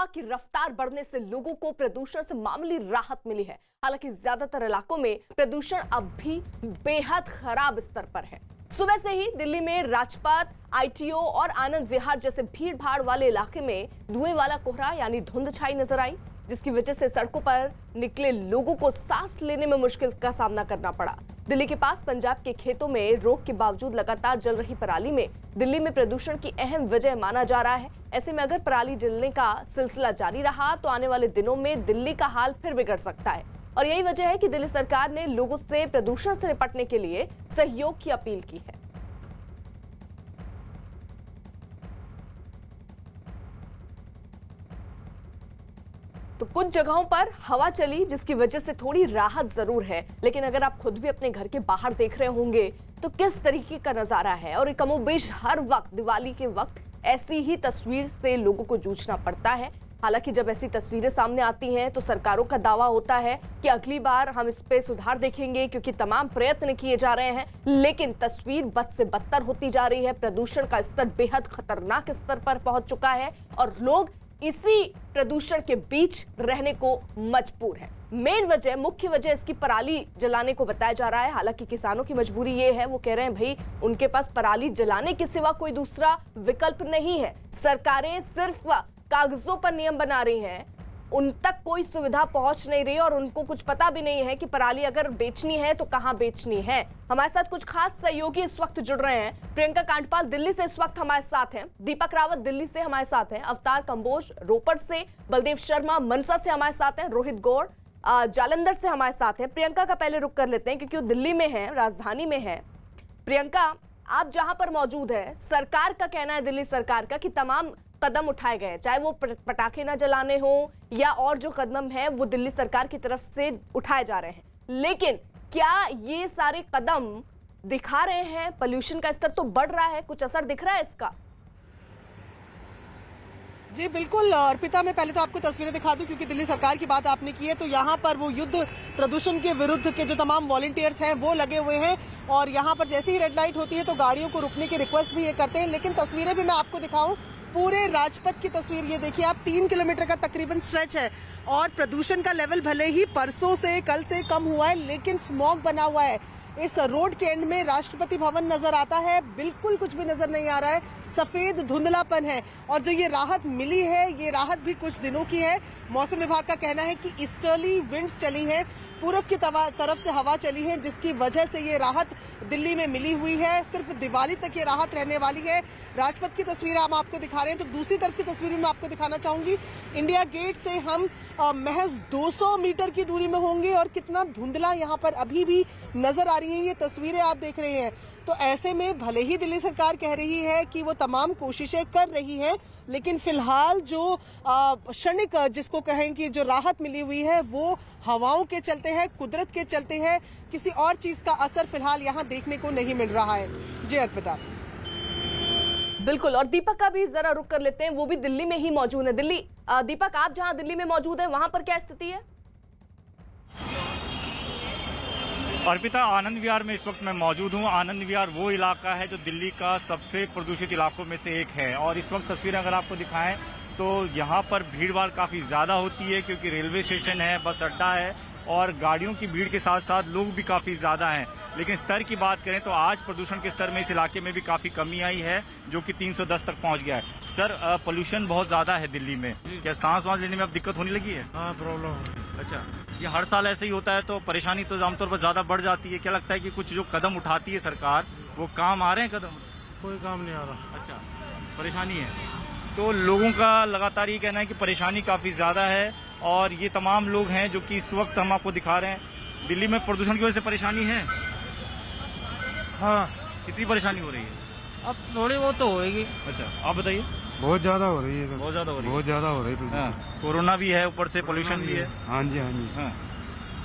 की रफ्तार बढ़ने से लोगों को प्रदूषण से मामूली राहत मिली है। हालांकि ज्यादातर इलाकों में प्रदूषण अब भी बेहद खराब स्तर पर है। सुबह से ही दिल्ली में राजपथ, आईटीओ और आनंद विहार जैसे भीड़ भाड़ वाले इलाके में धुएं वाला कोहरा यानी धुंध छाई नजर आई, जिसकी वजह से सड़कों पर निकले लोगों को सांस लेने में मुश्किल का सामना करना पड़ा। दिल्ली के पास पंजाब के खेतों में रोक के बावजूद लगातार जल रही पराली में दिल्ली में प्रदूषण की अहम वजह माना जा रहा है। ऐसे में अगर पराली जलने का सिलसिला जारी रहा तो आने वाले दिनों में दिल्ली का हाल फिर बिगड़ सकता है और यही वजह है कि दिल्ली सरकार ने लोगों से प्रदूषण से निपटने के लिए सहयोग की अपील की है। तो कुछ जगहों पर हवा चली, जिसकी वजह से थोड़ी राहत जरूर है, लेकिन अगर आप खुद भी अपने घर के बाहर देख रहे होंगे तो किस तरीके का नजारा है। और कमोबेश हर वक्त दिवाली के वक्त ऐसी ही तस्वीर से लोगों को जूझना पड़ता है। हालांकि जब ऐसी तस्वीरें सामने आती हैं तो सरकारों का दावा होता है कि अगली बार हम इस पे सुधार देखेंगे क्योंकि तमाम प्रयत्न किए जा रहे हैं, लेकिन तस्वीर बद से बदतर होती जा रही है। प्रदूषण का स्तर बेहद खतरनाक स्तर पर पहुंच चुका है और लोग इसी प्रदूषण के बीच रहने को मजबूर है। मेन वजह, मुख्य वजह इसकी पराली जलाने को बताया जा रहा है। हालांकि किसानों की मजबूरी ये है, वो कह रहे हैं भाई उनके पास पराली जलाने के सिवा कोई दूसरा विकल्प नहीं है। सरकारें सिर्फ कागजों पर नियम बना रही हैं, उन तक कोई सुविधा पहुंच नहीं रही और उनको कुछ पता भी नहीं है कि पराली अगर बेचनी है तो कहां बेचनी है। हमारे साथ कुछ खास सहयोगी इस वक्त जुड़ रहे हैं। प्रियंका कांडपाल दिल्ली से इस वक्त हमारे साथ हैं, दीपक रावत दिल्ली से हमारे साथ हैं, अवतार कंबोज रोपड़ से, बलदेव शर्मा मनसा से हमारे साथ हैं, रोहित गौड़ जालंधर से हमारे साथ हैं। प्रियंका का पहले रुख कर लेते हैं क्योंकि वो दिल्ली में है, राजधानी में है। प्रियंका, आप जहां पर मौजूद है, सरकार का कहना है, दिल्ली सरकार का, कि तमाम कदम उठाए गए, चाहे वो पटाखे ना जलाने हो या और जो कदम है वो दिल्ली सरकार की तरफ से उठाए जा रहे हैं, लेकिन क्या ये सारे कदम दिखा रहे हैं? पोल्यूशन का स्तर तो बढ़ रहा है, कुछ असर दिख रहा है इसका? जी बिल्कुल अर्पिता, मैं पहले तो आपको तस्वीरें दिखा दूं क्योंकि दिल्ली सरकार की बात आपने की है, तो यहाँ पर वो युद्ध प्रदूषण के विरुद्ध के जो तमाम वॉलंटियर्स हैं वो लगे हुए हैं और यहाँ पर जैसे ही रेड लाइट होती है तो गाड़ियों को रुकने की रिक्वेस्ट भी ये करते हैं। लेकिन तस्वीरें भी मैं आपको दिखाऊं, पूरे राजपथ की तस्वीर ये देखिए आप, 3 किलोमीटर का तकरीबन स्ट्रेच है और प्रदूषण का लेवल भले ही परसों से कल से कम हुआ है लेकिन स्मॉग बना हुआ है। इस रोड के एंड में राष्ट्रपति भवन नजर आता है, बिल्कुल कुछ भी नजर नहीं आ रहा है, सफेद धुंधलापन है। और जो ये राहत मिली है, ये राहत भी कुछ दिनों की है। मौसम विभाग का कहना है कि ईस्टर्ली विंड्स चली हैं, पूरब की तरफ से हवा चली है, जिसकी वजह से ये राहत दिल्ली में मिली हुई है। सिर्फ दिवाली तक ये राहत रहने वाली है। राजपथ की तस्वीर हम आपको दिखा रहे हैं, तो दूसरी तरफ की तस्वीर भी मैं आपको दिखाना चाहूंगी। इंडिया गेट से हम महज 200 मीटर की दूरी में होंगे और कितना धुंधला यहाँ पर अभी भी नजर आ रही है ये तस्वीरें आप देख रहे हैं। तो ऐसे में भले ही दिल्ली सरकार कह रही है कि वो तमाम कोशिशें कर रही है, लेकिन फिलहाल जो क्षणिक जिसको कहें कि जो राहत मिली हुई है वो हवाओं के चलते हैं, कुदरत के चलते हैं, किसी और चीज का असर फिलहाल यहाँ देखने को नहीं मिल रहा है। जी अर्पिता। बिल्कुल, और दीपक का भी जरा रुक कर लेते हैं, वो भी दिल्ली में ही मौजूद है। दिल्ली, दीपक आप जहां दिल्ली में मौजूद है वहां पर क्या स्थिति है? अर्पिता, आनंद विहार में इस वक्त मैं मौजूद हूं। आनंद विहार वो इलाका है जो दिल्ली का सबसे प्रदूषित इलाकों में से एक है और इस वक्त तस्वीरें अगर आपको दिखाएं तो यहाँ पर भीड़ भाड़ काफी ज्यादा होती है क्योंकि रेलवे स्टेशन है, बस अड्डा है और गाड़ियों की भीड़ के साथ साथ लोग भी काफी ज्यादा हैं। लेकिन स्तर की बात करें तो आज प्रदूषण के स्तर में इस इलाके में भी काफी कमी आई है जो कि 310 तक पहुंच गया है। सर, पोल्यूशन बहुत ज्यादा है दिल्ली में, क्या सांस वांस लेने में अब दिक्कत होने लगी है? हाँ, प्रॉब्लम। अच्छा, ये हर साल ऐसे ही होता है तो परेशानी तो आमतौर पर ज्यादा बढ़ जाती है। क्या लगता है कि कुछ जो कदम उठाती है सरकार वो काम आ रहे हैं कदम? कोई काम नहीं आ रहा। अच्छा, परेशानी है। तो लोगों का लगातार ये कहना है कि परेशानी काफी ज्यादा है और ये तमाम लोग हैं जो कि इस वक्त हम आपको दिखा रहे हैं। दिल्ली में प्रदूषण की वजह से परेशानी है? हाँ। कितनी परेशानी हो रही है? अब थोड़ी बहुत तो होएगी। अच्छा, आप बताइए। बहुत ज्यादा हो रही है। बहुत ज्यादा हो रही है। बहुत ज्यादा हो रही है। हाँ, कोरोना भी है, ऊपर से पोल्यूशन भी है। हाँ जी, हाँ जी। हाँ,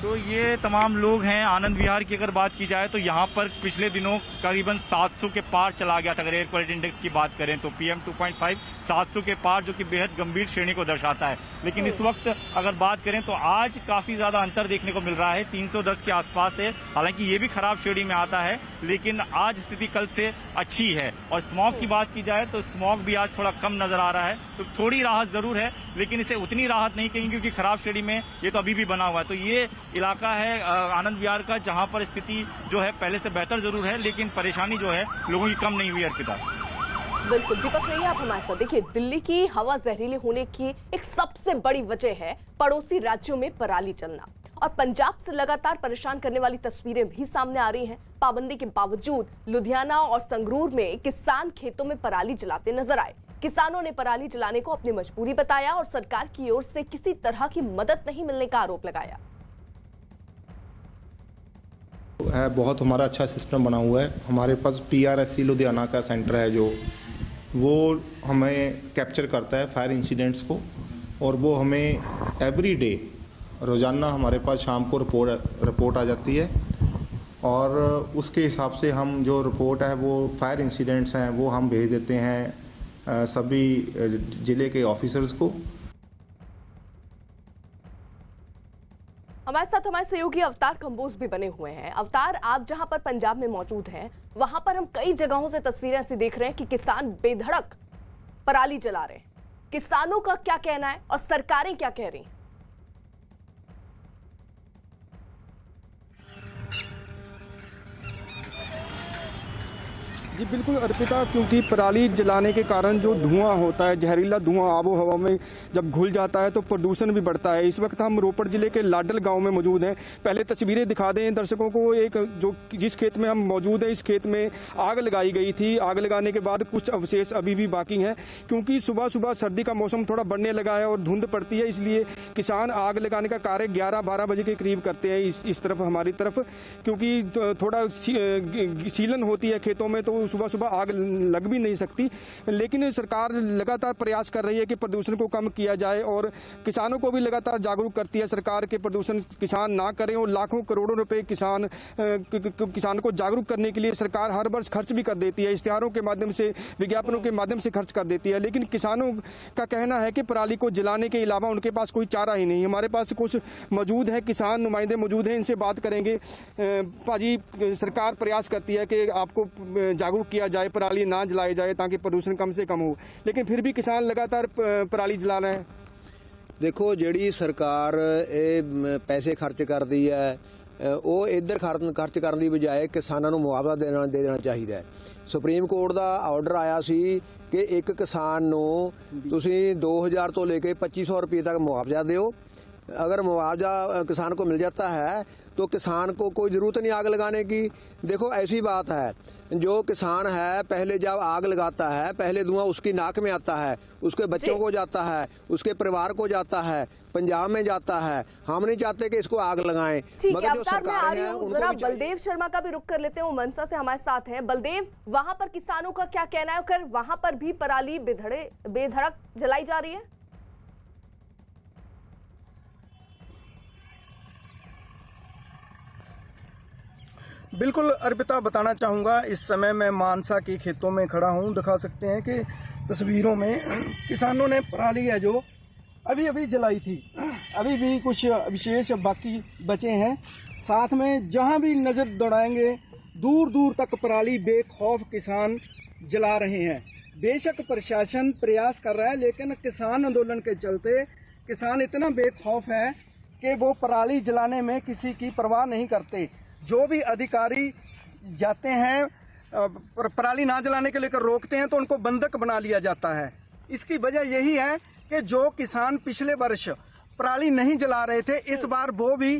तो ये तमाम लोग हैं। आनंद विहार की अगर बात की जाए तो यहाँ पर पिछले दिनों करीबन 700 के पार चला गया था। अगर एयर क्वालिटी इंडेक्स की बात करें तो PM 2.5 700 के पार, जो कि बेहद गंभीर श्रेणी को दर्शाता है। लेकिन इस वक्त अगर बात करें तो आज काफी ज्यादा अंतर देखने को मिल रहा है, 310 के आसपास है। हालांकि ये भी खराब श्रेणी में आता है, लेकिन आज स्थिति कल से अच्छी है। और स्मॉग की बात की जाए तो स्मॉग भी आज थोड़ा कम नजर आ रहा है, तो थोड़ी राहत जरूर है, लेकिन इसे उतनी राहत नहीं कहेंगे क्योंकि खराब श्रेणी में ये तो अभी भी बना हुआ है। तो ये इलाका है आनंद विहार का, जहां पर स्थिति जो है पहले से बेहतर जरूर है, लेकिन परेशानी जो है लोगों की कम नहीं हुई। अर्पिता, बिल्कुल दीपक रहिए आप हमारे साथ। देखिए, दिल्ली की हवा जहरीले होने की एक सबसे बड़ी वजह है पड़ोसी राज्यों में पराली जलना, और पंजाब से लगातार परेशान करने वाली तस्वीरें भी सामने आ रही हैं। पाबंदी के बावजूद लुधियाना और संगरूर में किसान खेतों में पराली जलाते नजर आए। किसानों ने पराली जलाने को अपनी मजबूरी बताया और सरकार की ओर से किसी तरह की मदद नहीं मिलने का आरोप लगाया। है बहुत हमारा अच्छा सिस्टम बना हुआ है। हमारे पास PRSC लुधियाना का सेंटर है जो वो हमें कैप्चर करता है फायर इंसिडेंट्स को, और वो हमें एवरी डे रोज़ाना हमारे पास शाम को रिपोर्ट आ जाती है, और उसके हिसाब से हम जो रिपोर्ट है वो फायर इंसिडेंट्स हैं वो हम भेज देते हैं सभी ज़िले के ऑफिसर्स को। हमारे साथ हमारे सहयोगी अवतार कंबोज भी बने हुए हैं। अवतार, आप जहां पर पंजाब में मौजूद हैं, वहां पर हम कई जगहों से तस्वीरें ऐसी देख रहे हैं कि किसान बेधड़क पराली जला रहे हैं। किसानों का क्या कहना है और सरकारें क्या कह रही हैं? जी बिल्कुल अर्पिता, क्योंकि पराली जलाने के कारण जो धुआं होता है, जहरीला धुआं आबो हवा में जब घुल जाता है तो प्रदूषण भी बढ़ता है। इस वक्त हम रोपड़ जिले के लाडल गांव में मौजूद हैं। पहले तस्वीरें दिखा दें दर्शकों को। एक जो जिस खेत में हम मौजूद हैं, इस खेत में आग लगाई गई थी। आग लगाने के बाद कुछ अवशेष अभी भी बाकी हैं, क्योंकि सुबह सुबह सर्दी का मौसम थोड़ा बढ़ने लगा है और धुंध पड़ती है, इसलिए किसान आग लगाने का कार्य 11-12 बजे के करीब करते हैं इस तरफ हमारी तरफ, क्योंकि थोड़ा सीलन होती है खेतों में तो सुबह सुबह आग लग भी नहीं सकती। लेकिन सरकार लगातार प्रयास कर रही है कि प्रदूषण को कम किया जाए, और किसानों को भी लगातार जागरूक करती है सरकार के प्रदूषण किसान ना करें, और लाखों करोड़ों रुपए किसान को जागरूक करने के लिए सरकार हर वर्ष खर्च भी कर देती है, इश्तिहारों के माध्यम से, विज्ञापनों के माध्यम से खर्च कर देती है। लेकिन किसानों का कहना है कि पराली को जलाने के अलावा उनके पास कोई चारा ही नहीं। हमारे पास कुछ मौजूद है, किसान नुमाइंदे मौजूद हैं, इनसे बात करेंगे। पाजी, सरकार प्रयास करती है कि आपको जागरूक किया जाए, पराली ना जलाई जाए ताकि प्रदूषण कम से कम हो, लेकिन फिर भी किसान लगातार पराली जला रहे हैं। देखो, ਜਿਹੜੀ ਸਰਕਾਰ ਇਹ ਪੈਸੇ ਖਰਚ ਕਰਦੀ ਹੈ ਉਹ ਇੱਧਰ ਖਰਚ ਕਰਨ ਦੀ ਬਜਾਏ ਕਿਸਾਨਾਂ ਨੂੰ ਮੁਆਵਜ਼ਾ ਦੇ ਦੇਣਾ ਚਾਹੀਦਾ ਹੈ। ਸੁਪਰੀਮ ਕੋਰਟ ਦਾ ਆਰਡਰ ਆਇਆ ਸੀ ਕਿ ਇੱਕ ਕਿਸਾਨ ਨੂੰ ਤੁਸੀਂ 2000 ਤੋਂ ਲੈ ਕੇ 2500 ਰੁਪਏ ਤੱਕ ਮੁਆਵਜ਼ਾ ਦਿਓ। अगर मुआवजा किसान को मिल जाता है तो किसान को कोई ज़रूरत नहीं आग लगाने की। देखो, ऐसी बात है, जो किसान है पहले जब आग लगाता है, पहले धुआं उसकी नाक में आता है, उसके बच्चों को जाता है, उसके परिवार को जाता है, पंजाब में जाता है। हम नहीं चाहते कि इसको आग लगाएं। ठीक है अवतार, मैं आ रही हूँ, जरा बलदेव शर्मा का भी रुख कर लेते हैं, वो मनसा से हमारे साथ हैं। बलदेव, वहां पर किसानों का क्या कहना है, कर वहां पर भी पराली बेधड़क जलाई जा रही है? बिल्कुल अर्पिता, बताना चाहूँगा, इस समय मैं मानसा के खेतों में खड़ा हूँ। दिखा सकते हैं कि तस्वीरों में किसानों ने पराली है जो अभी अभी जलाई थी, अभी भी कुछ विशेष बाकी बचे हैं। साथ में जहाँ भी नज़र दौड़ाएंगे दूर दूर तक पराली बेखौफ किसान जला रहे हैं। बेशक प्रशासन प्रयास कर रहा है, लेकिन किसान आंदोलन के चलते किसान इतना बेखौफ है कि वो पराली जलाने में किसी की परवाह नहीं करते। जो भी अधिकारी जाते हैं पराली ना जलाने के लेकर रोकते हैं तो उनको बंधक बना लिया जाता है। इसकी वजह यही है कि जो किसान पिछले वर्ष पराली नहीं जला रहे थे, इस बार वो भी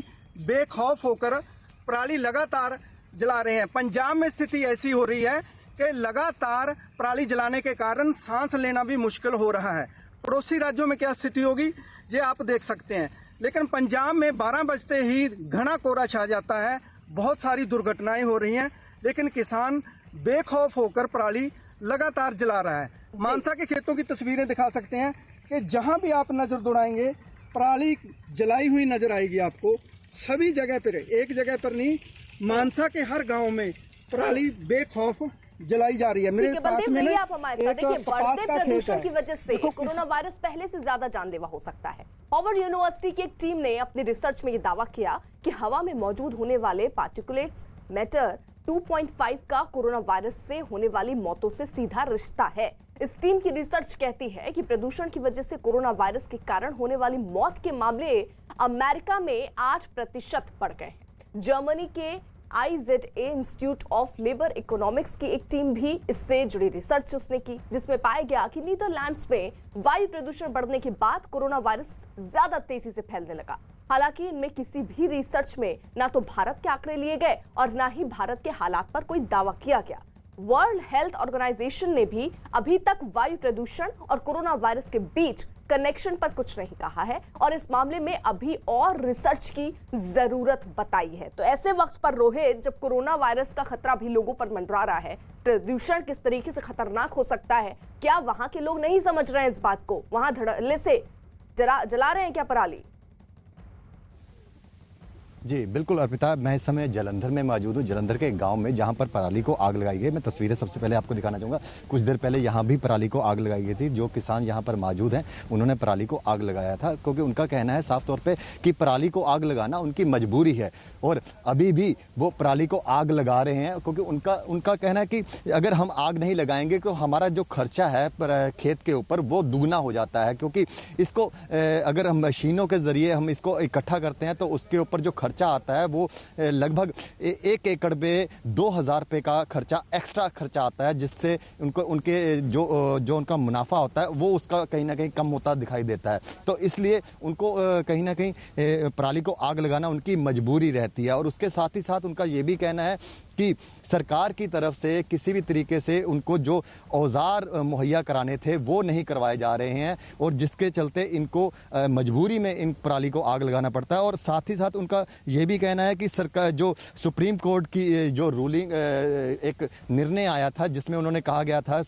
बेखौफ होकर पराली लगातार जला रहे हैं। पंजाब में स्थिति ऐसी हो रही है कि लगातार पराली जलाने के कारण सांस लेना भी मुश्किल हो रहा है। पड़ोसी राज्यों में क्या स्थिति होगी ये आप देख सकते हैं। लेकिन पंजाब में 12 बजते ही घना कोहरा छा जाता है, बहुत सारी दुर्घटनाएं हो रही हैं, लेकिन किसान बेखौफ होकर पराली लगातार जला रहा है। मानसा के खेतों की तस्वीरें दिखा सकते हैं कि जहां भी आप नजर दौड़ाएंगे पराली जलाई हुई नजर आएगी आपको। सभी जगह पर, एक जगह पर नहीं, मानसा के हर गांव में पराली बेखौफ जलाई जा रही है। ठीक है बलदेव, में नहीं आप हमारे साथ। देखिए, बढ़ते प्रदूषण की वजह से देखो, कोरोना वायरस पहले से ज्यादा जानलेवा हो सकता है। हार्वर्ड यूनिवर्सिटी की एक टीम ने अपनी रिसर्च में ये दावा किया कि हवा में मौजूद होने वाले पार्टिकुलेट्स मैटर 2.5 का कोरोना वायरस से होने वाली मौतों से सीधा रिश्ता है। इस टीम की रिसर्च कहती है कि प्रदूषण की वजह से कोरोना वायरस के कारण होने वाली मौत के मामले अमेरिका में 8% बढ़ गए हैं। जर्मनी के IZA institute of labour economics की एक टीम भी इससे जुड़ी रिसर्च उसने की, जिसमें पाया गया कि नीदरलैंड्स में वायु प्रदूषण बढ़ने के बाद कोरोना वायरस ज्यादा तेजी से फैलने लगा। हालांकि इनमें किसी भी रिसर्च में ना तो भारत के आंकड़े लिए गए और ना ही भारत के हालात पर कोई दावा किया गया। वर्ल्ड हेल्थ ऑर्गेनाइजेशन ने भी अभी तक वायु प्रदूषण और कोरोना वायरस के बीच कनेक्शन पर कुछ नहीं कहा है और इस मामले में अभी और रिसर्च की जरूरत बताई है। तो ऐसे वक्त पर रोहित, जब कोरोना वायरस का खतरा भी लोगों पर मंडरा रहा है, प्रदूषण किस तरीके से खतरनाक हो सकता है, क्या वहां के लोग नहीं समझ रहे हैं इस बात को? वहां धड़ल्ले से जला रहे हैं क्या पराली? जी बिल्कुल अर्पिता, मैं इस समय जलंधर में मौजूद हूँ। जलंधर के एक गांव में जहां पर पराली को आग लगाई गई। मैं तस्वीरें सबसे पहले आपको दिखाना चाहूँगा। कुछ देर पहले यहां भी पराली को आग लगाई गई थी। जो किसान यहां पर मौजूद हैं उन्होंने पराली को आग लगाया था, क्योंकि उनका कहना है साफ तौर पे कि पराली को आग लगाना उनकी मजबूरी है और अभी भी वो पराली को आग लगा रहे हैं, क्योंकि उनका कहना है कि अगर हम आग नहीं लगाएंगे तो हमारा जो खर्चा है खेत के ऊपर वो दुगना हो जाता है, क्योंकि इसको अगर हम मशीनों के जरिए हम इसको इकट्ठा करते हैं तो उसके ऊपर जो खर्चा आता है वो लगभग 1 एकड़ पे 2000 रुपये का खर्चा, एक्स्ट्रा खर्चा आता है, जिससे उनके जो उनका मुनाफा होता है वो उसका कहीं ना कहीं कम होता दिखाई देता है। तो इसलिए उनको कहीं ना कहीं पराली को आग लगाना उनकी मजबूरी रहती है। और उसके साथ ही साथ उनका ये भी कहना है कि सरकार की तरफ से किसी भी तरीके से उनको जो औजार मुहैया कराने थे वो नहीं करवाए जा रहे हैं और जिसके चलते इनको मजबूरी में इन पराली को आग लगाना पड़ता है। और साथ ही साथ उनका ये भी कहना है कि सरकार जो सुप्रीम कोर्ट की जो रूलिंग एक निर्णय आया था जिसमें उन्होंने कहा गया था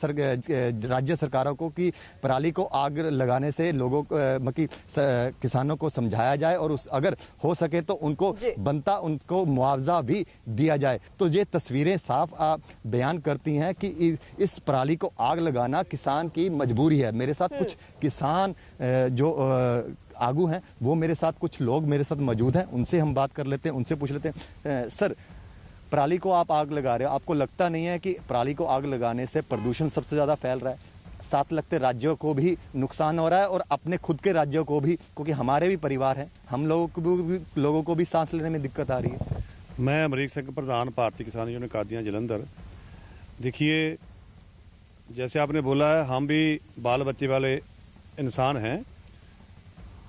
राज्य सरकारों को कि पराली को आग लगाने से लोगों किसानों को समझाया जाए और अगर हो सके तो उनको बनता उनको मुआवजा भी दिया जाए। तो ये तस्वीरें साफ बयान करती हैं कि इस पराली को आग लगाना किसान की मजबूरी है। मेरे साथ कुछ किसान जो आगू हैं, वो मेरे साथ कुछ लोग मेरे साथ मौजूद हैं, उनसे हम बात कर लेते हैं, उनसे पूछ लेते हैं। सर, पराली को आप आग लगा रहे हो, आपको लगता नहीं है कि पराली को आग लगाने से प्रदूषण सबसे ज्यादा फैल रहा है, साथ लगते राज्यों को भी नुकसान हो रहा है और अपने खुद के राज्यों को भी, क्योंकि हमारे भी परिवार हैं, हम लोगों को भी सांस लेने में दिक्कत आ रही है? मैं अमरीक सिंह, प्रधान भारतीय किसान यूनियन कादियां जलंधर। देखिए, जैसे आपने बोला है, हम भी बाल बच्चे वाले इंसान हैं,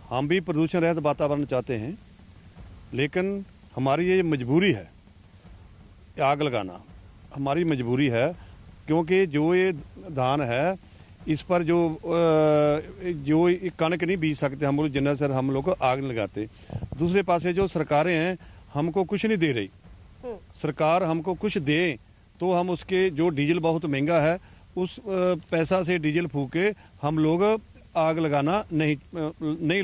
हम भी प्रदूषण रहित वातावरण चाहते हैं, लेकिन हमारी ये मजबूरी है, आग लगाना हमारी मजबूरी है, क्योंकि जो ये धान है इस पर जो कणक नहीं बीज सकते हम लोग, जिन्ना सर हम लोग आग नहीं लगाते। दूसरे पासे जो सरकारें हैं हमको कुछ नहीं दे रही, सरकार हमको कुछ दे तो हम उसके जो डीजल बहुत महंगा है उस पैसा से डीजल फूके हम लोग आग लगाना नहीं